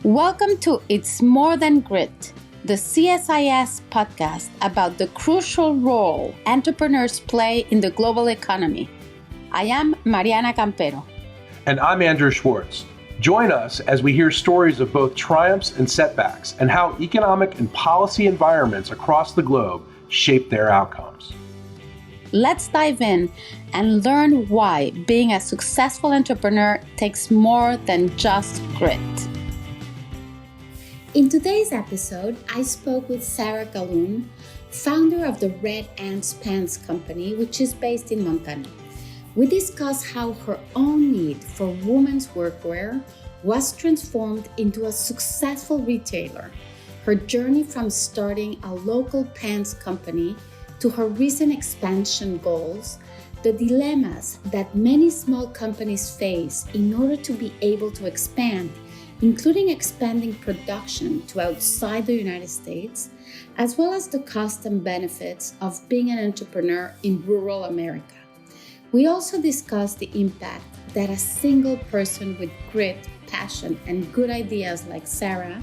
Welcome to It's More Than Grit, the CSIS podcast about the crucial role entrepreneurs play in the global economy. I am Mariana Campero. And I'm Andrew Schwartz. Join us as we hear stories of both triumphs and setbacks and how economic and policy environments across the globe shape their outcomes. Let's dive in and learn why being a successful entrepreneur takes more than just grit. In today's episode, I spoke with Sarah Calhoun, founder of the Red Ants Pants Company, which is based in Montana. We discussed how her own need for women's workwear was transformed into a successful retailer, her journey from starting a local pants company to her recent expansion goals, the dilemmas that many small companies face in order to be able to expand, including expanding production to outside the United States, as well as the cost and benefits of being an entrepreneur in rural America. We also discussed the impact that a single person with grit, passion, and good ideas like Sarah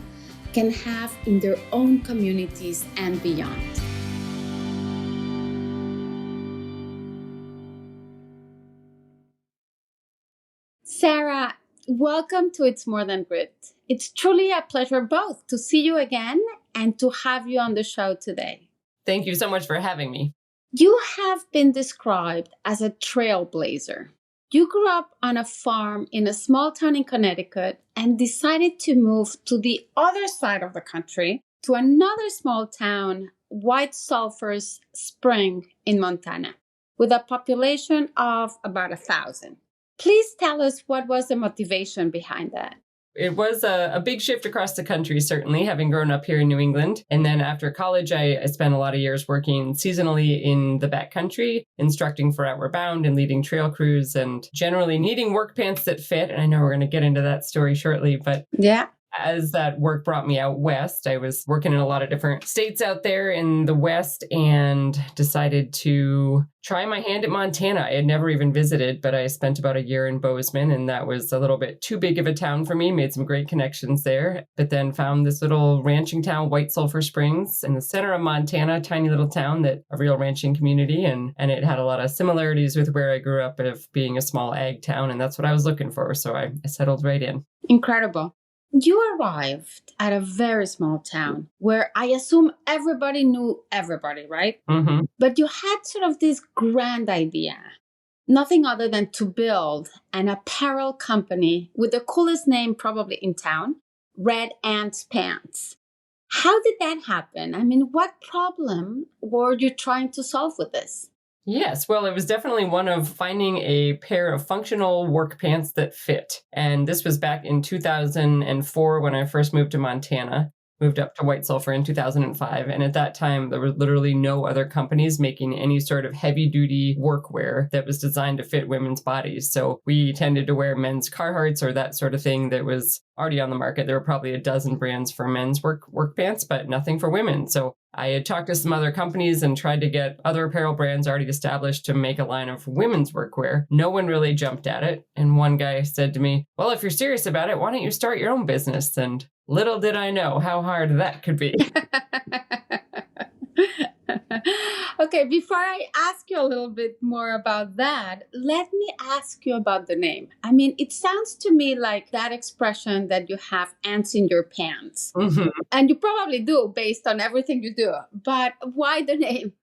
can have in their own communities and beyond. Sarah, welcome to It's More Than Grit. It's truly a pleasure both to see you again and to have you on the show today. Thank you so much for having me. You have been described as a trailblazer. You grew up on a farm in a small town in Connecticut and decided to move to the other side of the country to another small town, White Sulphur Spring in Montana, with a population of about 1,000. Please tell us what was the motivation behind that. It was a big shift across the country, certainly, having grown up here in New England. And then after college, I spent a lot of years working seasonally in the backcountry, instructing for Outward Bound and leading trail crews and generally needing work pants that fit. And I know we're going to get into that story shortly, but yeah. As that work brought me out west, I was working in a lot of different states out there in the West and decided to try my hand at Montana. I had never even visited, but I spent about a year in Bozeman, and that was a little bit too big of a town for me. Made some great connections there, but then found this little ranching town, White Sulphur Springs, in the center of Montana, tiny little town that a real ranching community, and it had a lot of similarities with where I grew up of being a small ag town, and that's what I was looking for. So I settled right in. Incredible. You arrived at a very small town where I assume everybody knew everybody, right? Mm-hmm. But you had sort of this grand idea, nothing other than to build an apparel company with the coolest name probably in town, Red Ants Pants. How did that happen? I mean, what problem were you trying to solve with this? Yes, well, it was definitely one of finding a pair of functional work pants that fit. And this was back in 2004 when I first moved to Montana, moved up to White Sulphur in 2005. And at that time, there were literally no other companies making any sort of heavy-duty workwear that was designed to fit women's bodies. So we tended to wear men's Carhartts or that sort of thing that was already on the market. There were probably a dozen brands for men's work pants, but nothing for women. So I had talked to some other companies and tried to get other apparel brands already established to make a line of women's workwear. No one really jumped at it. And one guy said to me, well, if you're serious about it, why don't you start your own business? And little did I know how hard that could be. Okay, before I ask you a little bit more about that, let me ask you about the name. I mean, it sounds to me like that expression that you have ants in your pants. Mm-hmm. And you probably do based on everything you do. But why the name?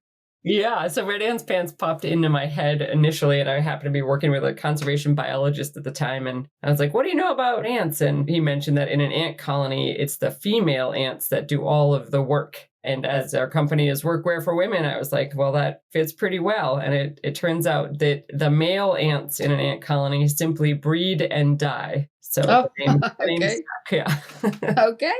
Yeah, so Red Ants Pants popped into my head initially, and I happened to be working with a conservation biologist at the time, and I was like, what do you know about ants? And he mentioned that in an ant colony, it's the female ants that do all of the work. And as our company is workwear for women, I was like, well, that fits pretty well. And it turns out that the male ants in an ant colony simply breed and die. So the name stuck, yeah. Okay.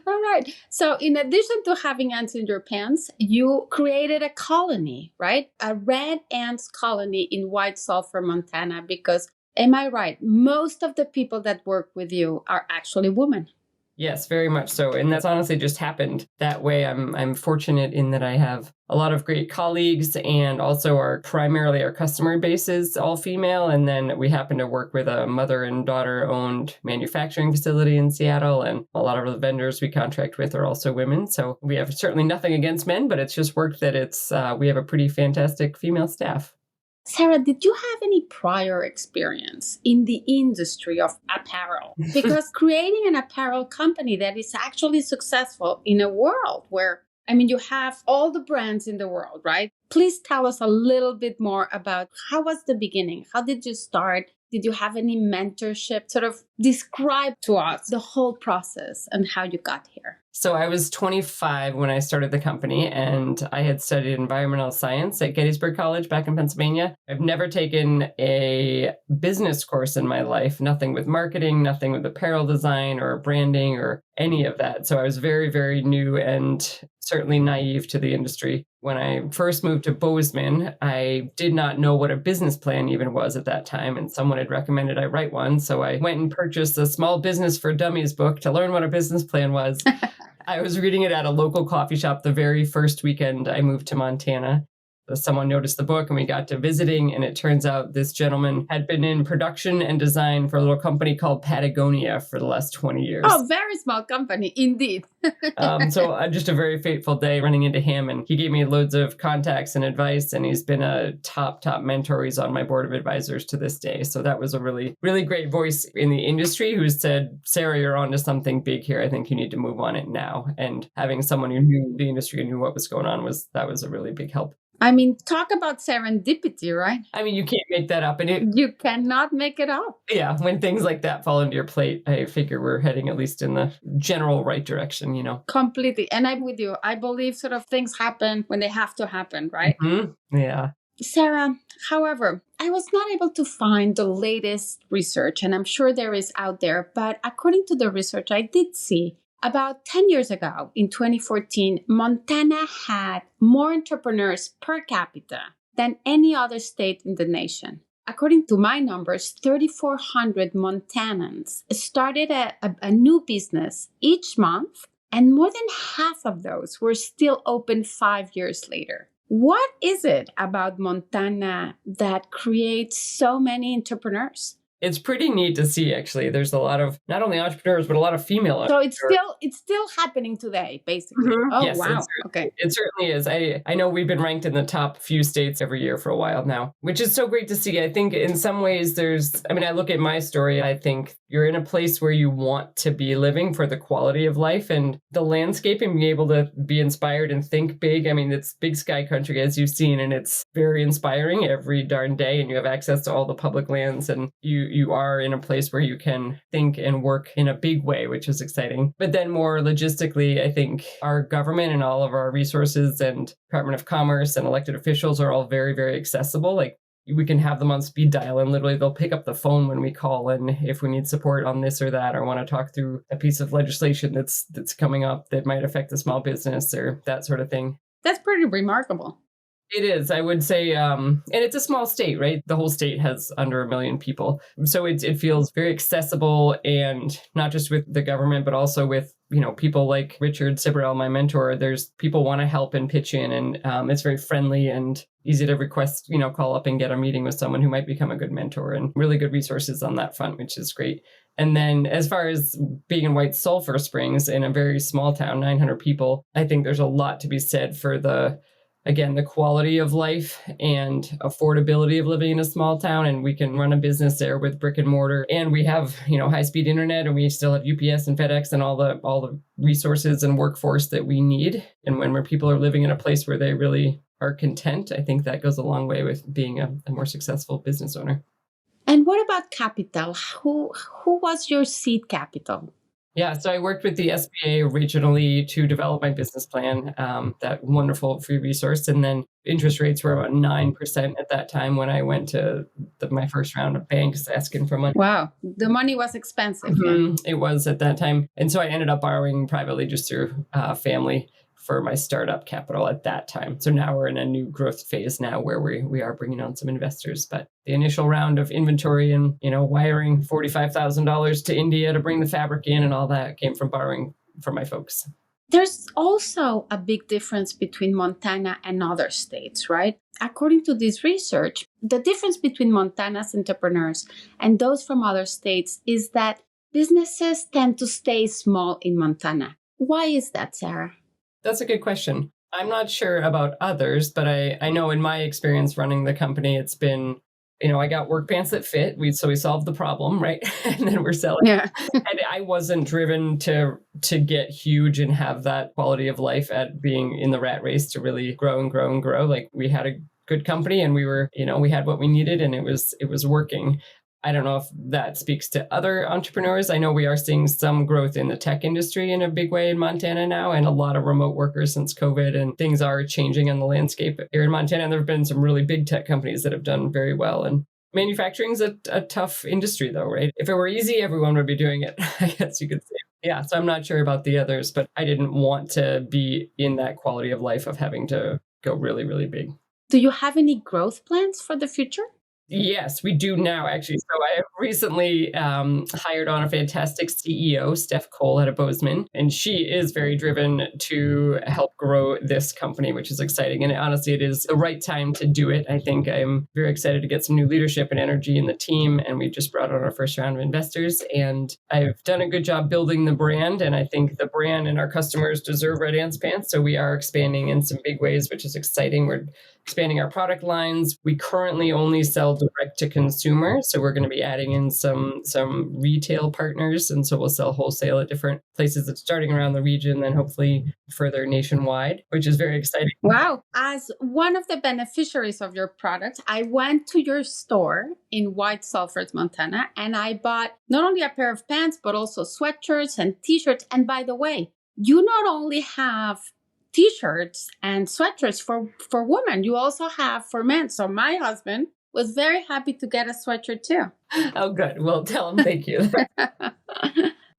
All right. So in addition to having ants in your pants, you created a colony, right? A red ants colony in White Sulphur, Montana, because, am I right? Most of the people that work with you are actually women. Yes, very much so. And that's honestly just happened that way. I'm fortunate in that I have a lot of great colleagues, and also primarily our customer base is all female. And then we happen to work with a mother and daughter owned manufacturing facility in Seattle. And a lot of the vendors we contract with are also women. So we have certainly nothing against men, but it's just worked that we have a pretty fantastic female staff. Sarah, did you have any prior experience in the industry of apparel? Because creating an apparel company that is actually successful in a world where, I mean, you have all the brands in the world, right? Please tell us a little bit more about how was the beginning? How did you start? Did you have any mentorship? Sort of describe to us the whole process and how you got here. So I was 25 when I started the company, and I had studied environmental science at Gettysburg College back in Pennsylvania. I've never taken a business course in my life, nothing with marketing, nothing with apparel design or branding or any of that. So I was very, very new and certainly naive to the industry. When I first moved to Bozeman, I did not know what a business plan even was at that time, and someone had recommended I write one. So I went and purchased a Small Business for Dummies book to learn what a business plan was. I was reading it at a local coffee shop the very first weekend I moved to Montana. Someone noticed the book and we got to visiting, and it turns out this gentleman had been in production and design for a little company called Patagonia for the last 20 years. Oh, very small company, indeed. So just a very fateful day running into him, and he gave me loads of contacts and advice, and he's been a top mentor. He's on my board of advisors to this day. So that was a really, really great voice in the industry who said, Sarah, you're onto something big here. I think you need to move on it now. And having someone who knew the industry and knew what was going on was a really big help. I mean, talk about serendipity, right? I mean, you can't make that up. And you cannot make it up. Yeah, when things like that fall into your plate, I figure we're heading at least in the general right direction, you know. Completely. And I'm with you. I believe sort of things happen when they have to happen, right? Mm-hmm. Yeah. Sarah, however, I was not able to find the latest research, and I'm sure there is out there, but according to the research I did see, about 10 years ago, in 2014, Montana had more entrepreneurs per capita than any other state in the nation. According to my numbers, 3,400 Montanans started a new business each month, and more than half of those were still open 5 years later. What is it about Montana that creates so many entrepreneurs? It's pretty neat to see, actually. There's a lot of not only entrepreneurs, but a lot of female entrepreneurs. So it's still happening today, basically. Mm-hmm. Oh, yes, wow. Okay. It certainly is. I know we've been ranked in the top few states every year for a while now, which is so great to see. I think in some ways I look at my story, I think you're in a place where you want to be living for the quality of life and the landscape, and being able to be inspired and think big. I mean, it's big sky country, as you've seen, and it's very inspiring every darn day, and you have access to all the public lands, and you are in a place where you can think and work in a big way, which is exciting. But then more logistically, I think our government and all of our resources and Department of Commerce and elected officials are all very, very accessible. Like, we can have them on speed dial, and literally they'll pick up the phone when we call, and if we need support on this or that, or want to talk through a piece of legislation that's coming up that might affect a small business or that sort of thing. That's pretty remarkable. It is, I would say, and it's a small state, right? The whole state has under 1 million people. So it feels very accessible, and not just with the government, but also with, people like Richard Sibrel, my mentor. There's people want to help and pitch in, and it's very friendly and easy to request, call up and get a meeting with someone who might become a good mentor, and really good resources on that front, which is great. And then as far as being in White Sulphur Springs, in a very small town, 900 people, I think there's a lot to be said for the quality of life and affordability of living in a small town. And we can run a business there with brick and mortar. And we have, high-speed internet, and we still have UPS and FedEx and all the resources and workforce that we need. And when people are living in a place where they really are content, I think that goes a long way with being a more successful business owner. And what about capital? Who was your seed capital? Yeah, so I worked with the SBA originally to develop my business plan, that wonderful free resource. And then interest rates were about 9% at that time when I went to my first round of banks asking for money. Wow, the money was expensive. Mm-hmm. Yeah. It was at that time. And so I ended up borrowing privately just through family for my startup capital at that time. So now we're in a new growth phase now where we are bringing on some investors. But the initial round of inventory and, wiring $45,000 to India to bring the fabric in and all that came from borrowing from my folks. There's also a big difference between Montana and other states, right? According to this research, the difference between Montana's entrepreneurs and those from other states is that businesses tend to stay small in Montana. Why is that, Sarah? That's a good question. I'm not sure about others, but I know in my experience running the company, it's been, I got work pants that fit. We solved the problem, right? And then we're selling. Yeah. And I wasn't driven to get huge and have that quality of life at being in the rat race to really grow and grow and grow. Like we had a good company and we were, we had what we needed and it was working. I don't know if that speaks to other entrepreneurs. I know we are seeing some growth in the tech industry in a big way in Montana now, and a lot of remote workers since COVID, and things are changing on the landscape here in Montana. And there have been some really big tech companies that have done very well. And manufacturing is a tough industry though, right? If it were easy, everyone would be doing it, I guess you could say. Yeah, so I'm not sure about the others, but I didn't want to be in that quality of life of having to go really, really big. Do you have any growth plans for the future? Yes, we do now, actually. So I have recently hired on a fantastic CEO, Steph Cole out of Bozeman, and she is very driven to help grow this company, which is exciting. And honestly, it is the right time to do it. I think I'm very excited to get some new leadership and energy in the team. And we just brought on our first round of investors. And I've done a good job building the brand. And I think the brand and our customers deserve Red Ants Pants. So we are expanding in some big ways, which is exciting. We're expanding our product lines. We currently only sell direct to consumer. So we're going to be adding in some retail partners. And so we'll sell wholesale at different places that's starting around the region, then hopefully further nationwide, which is very exciting. Wow. As one of the beneficiaries of your product, I went to your store in White Sulphur, Montana, and I bought not only a pair of pants, but also sweatshirts and t-shirts. And by the way, you not only have t-shirts and sweatshirts for women, you also have for men. So my husband was very happy to get a sweatshirt too. Oh, good. Well, tell him thank you.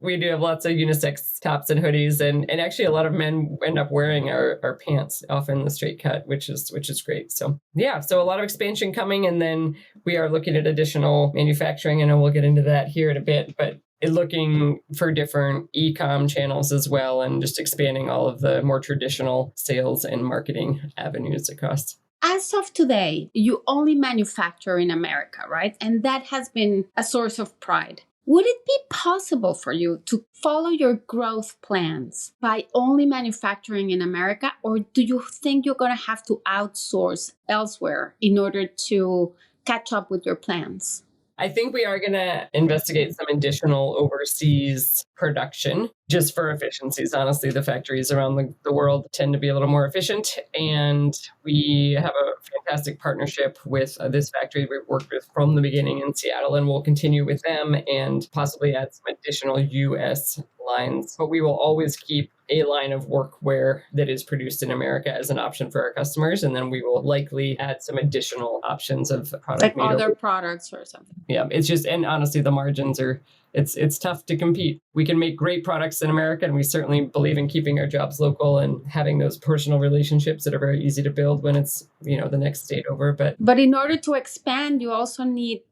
We do have lots of unisex tops and hoodies, and actually a lot of men end up wearing our pants, often the straight cut, which is great. So yeah, so a lot of expansion coming, and then we are looking at additional manufacturing, and we'll get into that here in a bit, but looking for different e-com channels as well, and just expanding all of the more traditional sales and marketing avenues across. As of today, you only manufacture in America, right? And that has been a source of pride. Would it be possible for you to follow your growth plans by only manufacturing in America? Or do you think you're going to have to outsource elsewhere in order to catch up with your plans? I think we are going to investigate some additional overseas production just for efficiencies. Honestly, the factories around the world tend to be a little more efficient. And we have a fantastic partnership with this factory we've worked with from the beginning in Seattle, and we'll continue with them and possibly add some additional U.S. lines. But we will always keep a line of workwear that is produced in America as an option for our customers. And then we will likely add some additional options of product. Like other products or something. Yeah, it's just, and honestly, the margins are, it's tough to compete. We can make great products in America, and we certainly believe in keeping our jobs local and having those personal relationships that are very easy to build when it's, the next state over. But in order to expand, you also need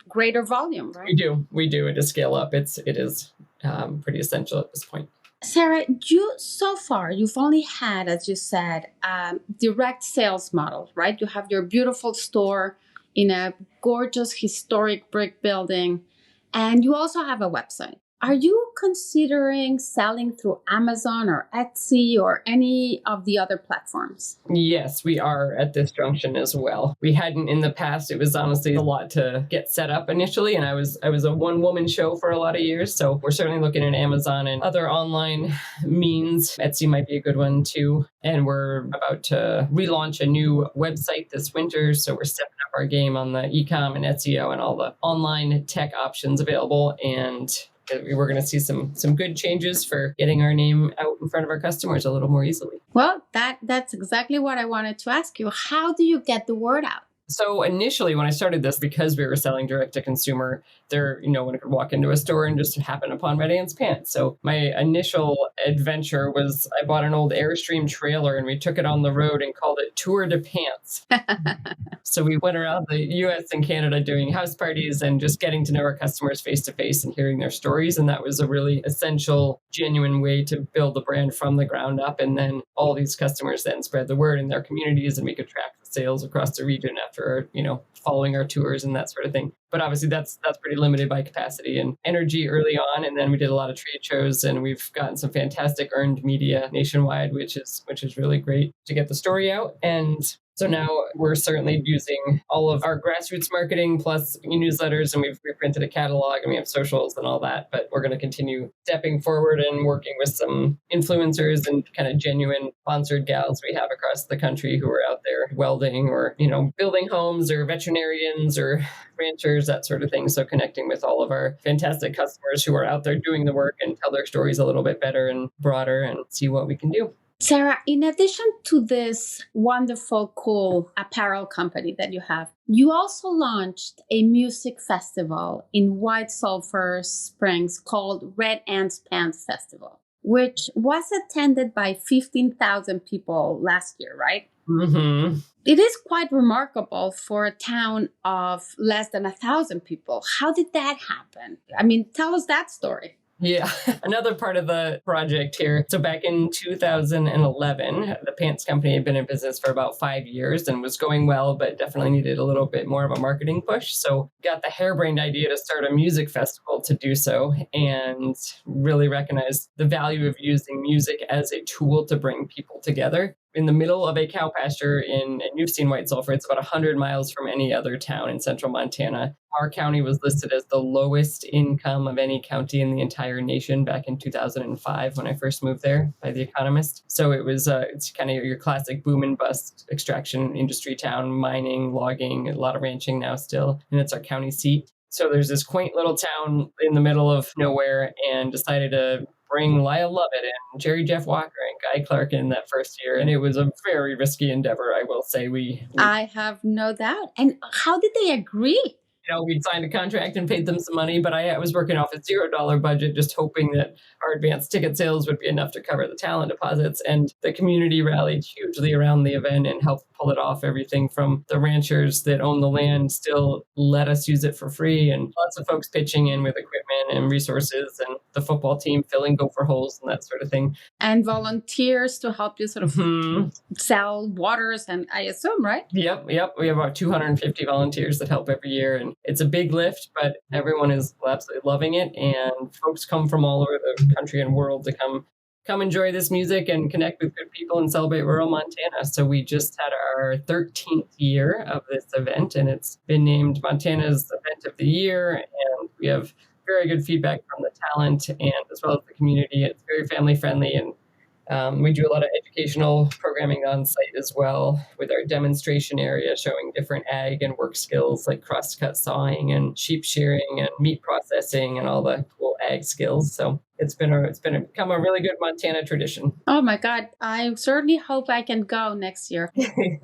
greater volume, right? We do. And to scale up, it is pretty essential at this point. Sarah, you've only had, as you said, direct sales model, right? You have your beautiful store in a gorgeous historic brick building, and you also have a website. Are you considering selling through Amazon or Etsy or any of the other platforms? Yes, we are at this junction as well. We hadn't in the past. It was honestly a lot to get set up initially, and I was a one-woman show for a lot of years. So we're certainly looking at Amazon and other online means. Etsy might be a good one too. And we're about to relaunch a new website this winter. So we're stepping up our game on the e-com and SEO and all the online tech options available. And we're going to see some good changes for getting our name out in front of our customers a little more easily. Well, that's exactly what I wanted to ask you. How do you get the word out? So initially, when I started this, because we were selling direct to consumer, one could walk into a store and just happen upon Red Ant's pants. So my initial adventure was I bought an old Airstream trailer and we took it on the road and called it Tour de Pants. So we went around the US and Canada doing house parties and just getting to know our customers face to face and hearing their stories. And that was a really essential, genuine way to build the brand from the ground up. And then all these customers then spread the word in their communities, and we could track the sales across the region after, following our tours and that sort of thing. But obviously that's pretty limited by capacity and energy early on. And then we did a lot of trade shows, and we've gotten some fantastic earned media nationwide, which is really great to get the story out. And so now we're certainly using all of our grassroots marketing plus newsletters, and we've reprinted a catalog and we have socials and all that. But we're going to continue stepping forward and working with some influencers and kind of genuine sponsored gals we have across the country who are out there welding or, building homes, or veterinarians or ranchers, that sort of thing. So connecting with all of our fantastic customers who are out there doing the work and tell their stories a little bit better and broader and see what we can do. Sarah, in addition to this wonderful, cool apparel company that you have, you also launched a music festival in White Sulphur Springs called Red Ant's Pants Festival, which was attended by 15,000 people last year, right? Mm-hmm. It is quite remarkable for a town of less than 1,000 people. How did that happen? I mean, tell us that story. Yeah, another part of the project here. So back in 2011, the pants company had been in business for about 5 years and was going well, but definitely needed a little bit more of a marketing push. So got the harebrained idea to start a music festival to do so, and really recognized the value of using music as a tool to bring people together. In the middle of a cow pasture and you've seen White Sulphur, it's about 100 miles from any other town in central Montana. Our county was listed as the lowest income of any county in the entire nation back in 2005 when I first moved there by The Economist. So it's kind of your classic boom and bust extraction industry town, mining, logging, a lot of ranching now still, and it's our county seat. So there's this quaint little town in the middle of nowhere, and decided to bring Lyle Lovett and Jerry Jeff Walker and Guy Clark in that first year. And it was a very risky endeavor, I will say. I have no doubt. And how did they agree? We'd signed a contract and paid them some money, but I was working off a $0 budget, just hoping that our advanced ticket sales would be enough to cover the talent deposits. And the community rallied hugely around the event and helped pull it off. Everything from the ranchers that own the land still let us use it for free, and lots of folks pitching in with equipment and resources, and the football team filling gopher holes and that sort of thing. And volunteers to help you sort of sell waters, and I assume, right? Yep. We have about 250 volunteers that help every year, and it's a big lift, but everyone is absolutely loving it. And folks come from all over the country and world to come enjoy this music and connect with good people and celebrate rural Montana. So we just had our 13th year of this event, and it's been named Montana's Event of the Year. And we have very good feedback from the talent and as well as the community. It's very family friendly, and we do a lot of educational programming on site as well, with our demonstration area showing different ag and work skills like crosscut sawing and sheep shearing and meat processing and all the cool ag skills. So it's become a really good Montana tradition. Oh my God. I certainly hope I can go next year.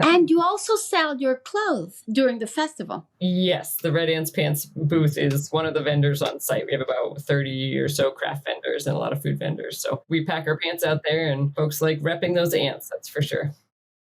And you also sell your clothes during the festival. Yes, the Red Ant's Pants booth is one of the vendors on site. We have about 30 or so craft vendors and a lot of food vendors. So we pack our pants out there, and folks like repping those ants, that's for sure.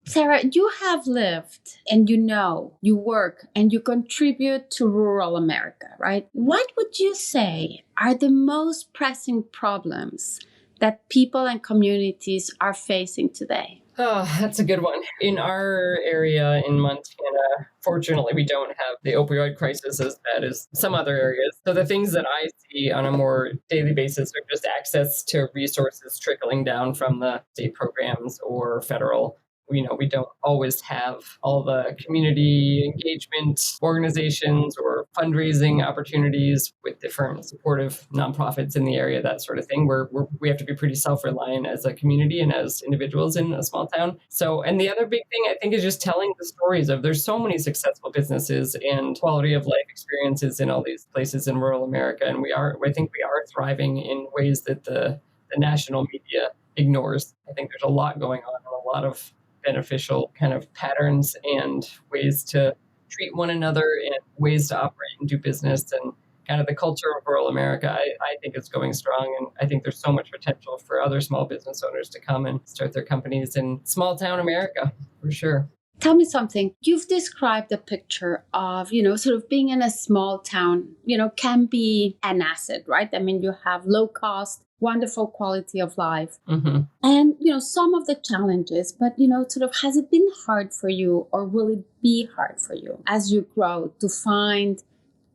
Sarah, you have lived and you work and you contribute to rural America, right? What would you say are the most pressing problems that people and communities are facing today? Oh, that's a good one. In our area in Montana, fortunately, we don't have the opioid crisis as bad as some other areas. So the things that I see on a more daily basis are just access to resources trickling down from the state programs or federal. We don't always have all the community engagement organizations or fundraising opportunities with different supportive nonprofits in the area, that sort of thing, where we have to be pretty self-reliant as a community and as individuals in a small town. So, and the other big thing I think is just telling the stories of there's so many successful businesses and quality of life experiences in all these places in rural America. And I think we are thriving in ways that the national media ignores. I think there's a lot going on and a lot of beneficial kind of patterns and ways to treat one another and ways to operate and do business, and kind of the culture of rural America, I think it's going strong. And I think there's so much potential for other small business owners to come and start their companies in small town America, for sure. Tell me something. You've described a picture of, sort of being in a small town, can be an asset, right? I mean, you have low cost, wonderful quality of life. Mm-hmm. And, some of the challenges, but, sort of, has it been hard for you, or will it be hard for you as you grow to find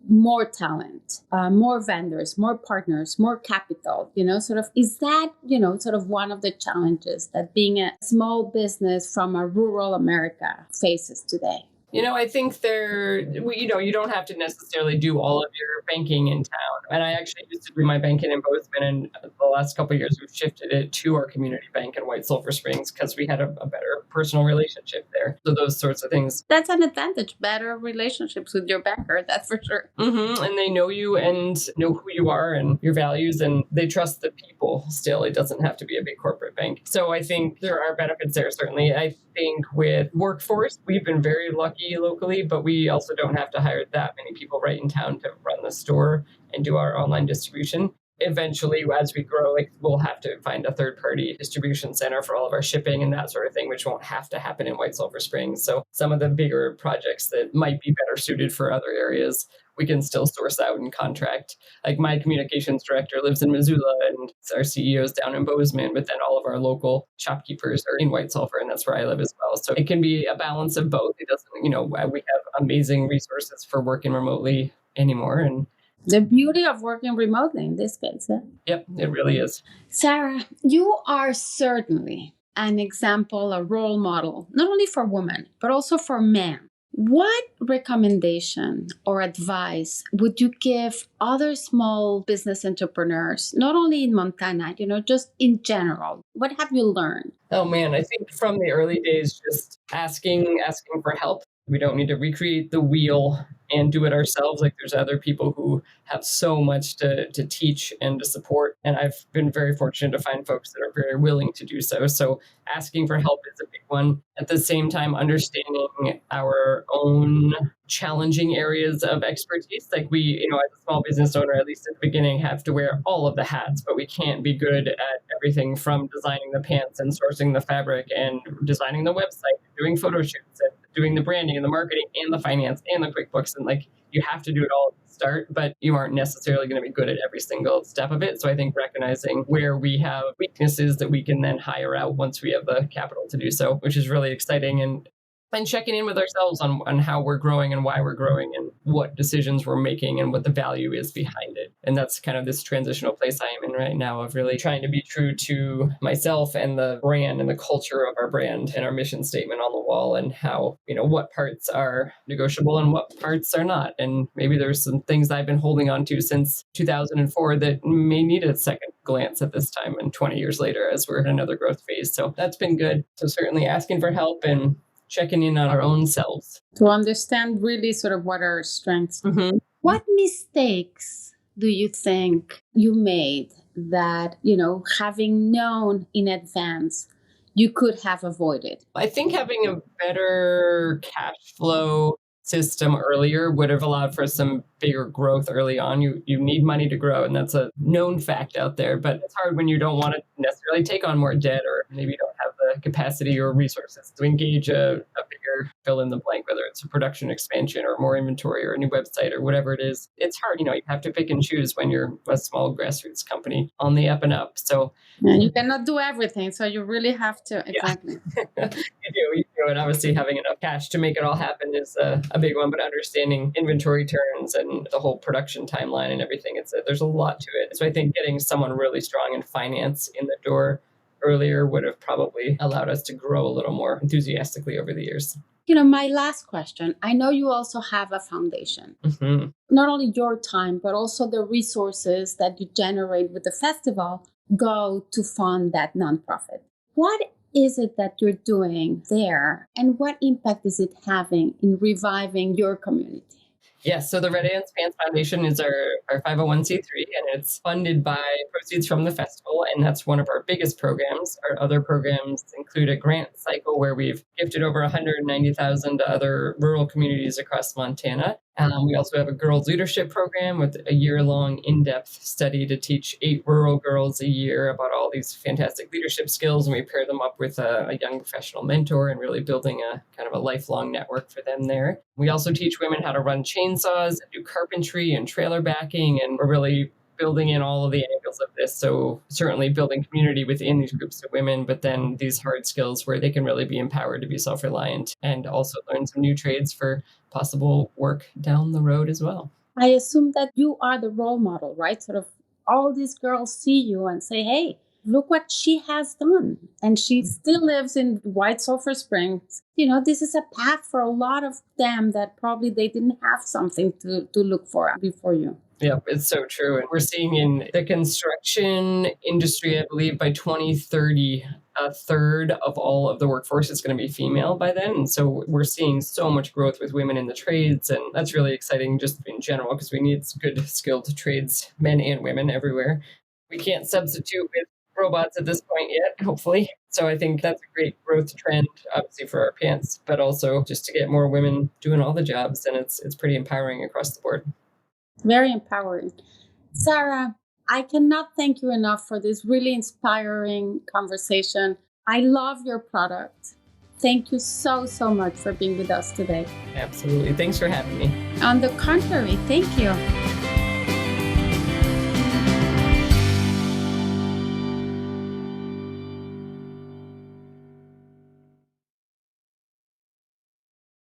more talent, more vendors, more partners, more capital, sort of, is that, sort of one of the challenges that being a small business from a rural America faces today? I think you don't have to necessarily do all of your banking in town. And I actually used to do my banking in Bozeman, and the last couple of years we've shifted it to our community bank in White Sulphur Springs because we had a better personal relationship there. So those sorts of things. That's an advantage, better relationships with your banker, that's for sure. Mm-hmm. And they know you and know who you are and your values, and they trust the people still. It doesn't have to be a big corporate bank. So I think there are benefits there, certainly. I think with workforce, we've been very lucky locally, but we also don't have to hire that many people right in town to run the store and do our online distribution. Eventually, as we grow, we'll have to find a third-party distribution center for all of our shipping and that sort of thing, which won't have to happen in White Sulphur Springs. So some of the bigger projects that might be better suited for other areas, we can still source out and contract. Like my communications director lives in Missoula and our CEO is down in Bozeman, but then all of our local shopkeepers are in White Sulphur, and that's where I live as well. So it can be a balance of both. It doesn't, we have amazing resources for working remotely anymore. And the beauty of working remotely in this case. Yeah? Yep, it really is. Sarah, you are certainly an example, a role model, not only for women, but also for men. What recommendation or advice would you give other small business entrepreneurs, not only in Montana, just in general? What have you learned? Oh man, I think from the early days, just asking for help. We don't need to recreate the wheel and do it ourselves. There's other people who have so much to teach and to support. And I've been very fortunate to find folks that are very willing to do so. So asking for help is a big one. At the same time, understanding our own challenging areas of expertise. We, as a small business owner, at least at the beginning, have to wear all of the hats, but we can't be good at everything from designing the pants and sourcing the fabric and designing the website, doing photo shoots and doing the branding and the marketing and the finance and the QuickBooks. And you have to do it all at the start, but you aren't necessarily going to be good at every single step of it. So I think recognizing where we have weaknesses that we can then hire out once we have the capital to do so, which is really exciting. And checking in with ourselves on how we're growing and why we're growing and what decisions we're making and what the value is behind it. And that's kind of this transitional place I am in right now of really trying to be true to myself and the brand and the culture of our brand and our mission statement on the wall, and how, what parts are negotiable and what parts are not. And maybe there's some things I've been holding on to since 2004 that may need a second glance at this time and 20 years later as we're in another growth phase. So that's been good. So certainly asking for help and checking in on our own selves. To understand really sort of what are our strengths. Mm-hmm. What mistakes do you think you made that, having known in advance, you could have avoided? I think having a better cash flow system earlier would have allowed for some bigger growth early on. You need money to grow, and that's a known fact out there, but it's hard when you don't want to necessarily take on more debt, or maybe you don't have the capacity or resources to engage a bigger fill in the blank, whether it's a production expansion or more inventory or a new website or whatever it is. It's hard. You have to pick and choose when you're a small grassroots company on the up and up. So you cannot do everything. So you really have to. Exactly. Yeah. You do. And obviously having enough cash to make it all happen is a big one, but understanding inventory turns and the whole production timeline and everything, there's a lot to it. So I think getting someone really strong in finance in the door earlier would have probably allowed us to grow a little more enthusiastically over the years. My last question, I know you also have a foundation. Mm-hmm. Not only your time, but also the resources that you generate with the festival go to fund that nonprofit. What is it that you're doing there, and what impact is it having in reviving your community? Yes, so the Red Ants Pants Foundation is our 501c3, and it's funded by proceeds from the festival, and that's one of our biggest programs. Our other programs include a grant cycle where we've gifted over $190,000 to other rural communities across Montana. We also have a girls leadership program with a year-long in-depth study to teach 8 rural girls a year about all these fantastic leadership skills, and we pair them up with a young professional mentor and really building a kind of a lifelong network for them there. We also teach women how to run chainsaws and do carpentry and trailer backing, and we're really building in all of the angles of this. So certainly building community within these groups of women, but then these hard skills where they can really be empowered to be self-reliant and also learn some new trades for possible work down the road as well. I assume that you are the role model, right? Sort of all these girls see you and say, hey, look what she has done. And she still lives in White Sulphur Springs. This is a path for a lot of them that probably they didn't have something to look for before you. Yep, it's so true. And we're seeing in the construction industry, I believe by 2030, a third of all of the workforce is going to be female by then. And so we're seeing so much growth with women in the trades. And that's really exciting just in general, because we need good skilled trades, men and women everywhere. We can't substitute with robots at this point yet, hopefully. So I think that's a great growth trend, obviously for our pants, but also just to get more women doing all the jobs. And it's pretty empowering across the board. Very empowering. Sarah, I cannot thank you enough for this really inspiring conversation. I love your product. Thank you so, so much for being with us today. Absolutely. Thanks for having me. On the contrary, thank you.